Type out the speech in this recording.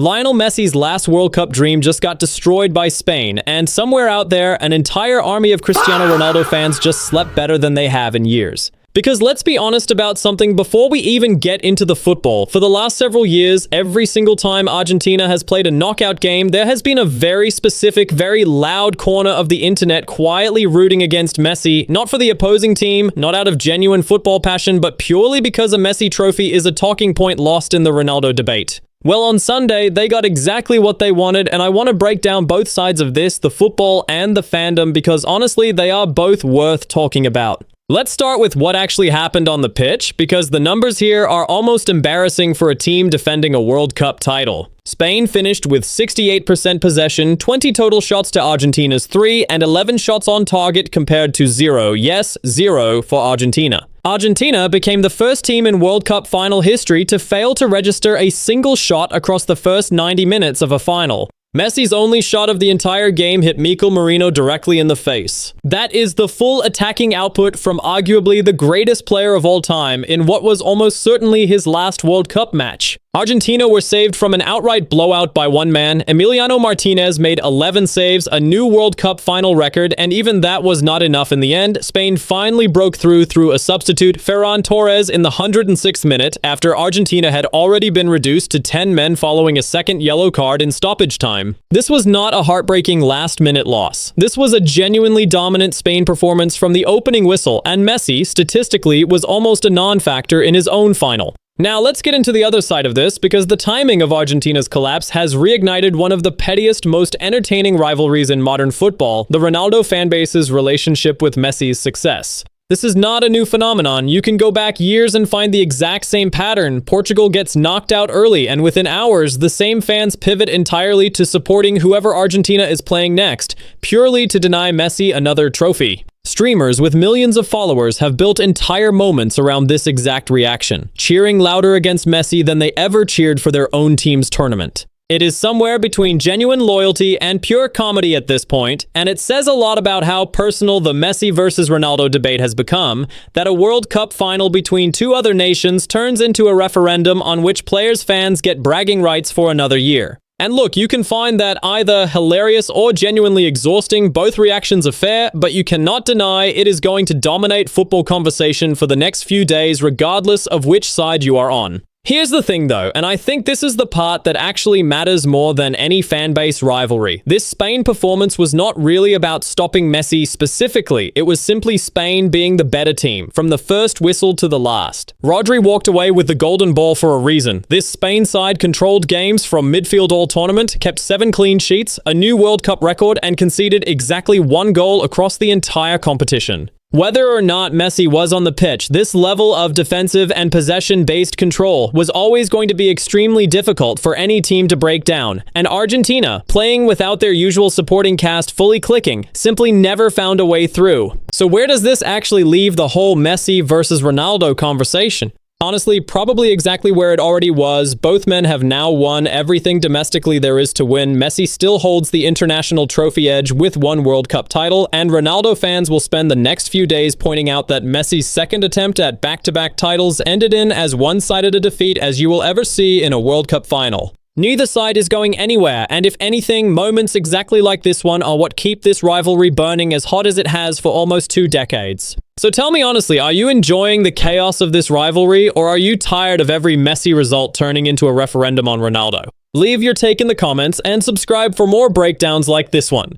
Lionel Messi's last World Cup dream just got destroyed by Spain, and somewhere out there, an entire army of Cristiano Ronaldo fans just slept better than they have in years. Because let's be honest about something before we even get into the football. For the last several years, every single time Argentina has played a knockout game, there has been a very specific, very loud corner of the internet quietly rooting against Messi, not for the opposing team, not out of genuine football passion, but purely because a Messi trophy is a talking point lost in the Ronaldo debate. Well, on Sunday, they got exactly what they wanted, and I want to break down both sides of this, the football and the fandom, because honestly, they are both worth talking about. Let's start with what actually happened on the pitch, because the numbers here are almost embarrassing for a team defending a World Cup title. Spain finished with 68% possession, 20 total shots to Argentina's 3, and 11 shots on target compared to 0. Yes, 0 for Argentina. Argentina became the first team in World Cup final history to fail to register a single shot across the first 90 minutes of a final. Messi's only shot of the entire game hit Mikel Merino directly in the face. That is the full attacking output from arguably the greatest player of all time in what was almost certainly his last World Cup match. Argentina were saved from an outright blowout by one man. Emiliano Martinez made 11 saves, a new World Cup final record, and even that was not enough in the end. Spain finally broke through a substitute, Ferran Torres, in the 106th minute after Argentina had already been reduced to 10 men following a second yellow card in stoppage time. This was not a heartbreaking last-minute loss. This was a genuinely dominant Spain performance from the opening whistle, and Messi, statistically, was almost a non-factor in his own final. Now, let's get into the other side of this, because the timing of Argentina's collapse has reignited one of the pettiest, most entertaining rivalries in modern football, the Ronaldo fanbase's relationship with Messi's success. This is not a new phenomenon. You can go back years and find the exact same pattern. Portugal gets knocked out early, and within hours, the same fans pivot entirely to supporting whoever Argentina is playing next, purely to deny Messi another trophy. Streamers with millions of followers have built entire moments around this exact reaction, cheering louder against Messi than they ever cheered for their own team's tournament. It is somewhere between genuine loyalty and pure comedy at this point, and it says a lot about how personal the Messi versus Ronaldo debate has become, that a World Cup final between two other nations turns into a referendum on which players' fans get bragging rights for another year. And look, you can find that either hilarious or genuinely exhausting. Both reactions are fair, but you cannot deny it is going to dominate football conversation for the next few days, regardless of which side you are on. Here's the thing though, and I think this is the part that actually matters more than any fan-base rivalry. This Spain performance was not really about stopping Messi specifically. It was simply Spain being the better team, from the first whistle to the last. Rodri walked away with the golden ball for a reason. This Spain side controlled games from midfield all tournament, kept 7 clean sheets, a new World Cup record, and conceded exactly 1 goal across the entire competition. Whether or not Messi was on the pitch, this level of defensive and possession-based control was always going to be extremely difficult for any team to break down, and Argentina, playing without their usual supporting cast fully clicking, simply never found a way through. So where does this actually leave the whole Messi versus Ronaldo conversation? Honestly, probably exactly where it already was. Both men have now won everything domestically there is to win. Messi still holds the international trophy edge with 1 World Cup title, and Ronaldo fans will spend the next few days pointing out that Messi's second attempt at back-to-back titles ended in as one-sided a defeat as you will ever see in a World Cup final. Neither side is going anywhere, and if anything, moments exactly like this one are what keep this rivalry burning as hot as it has for almost 2 decades. So tell me honestly, are you enjoying the chaos of this rivalry, or are you tired of every Messi result turning into a referendum on Ronaldo? Leave your take in the comments and subscribe for more breakdowns like this one.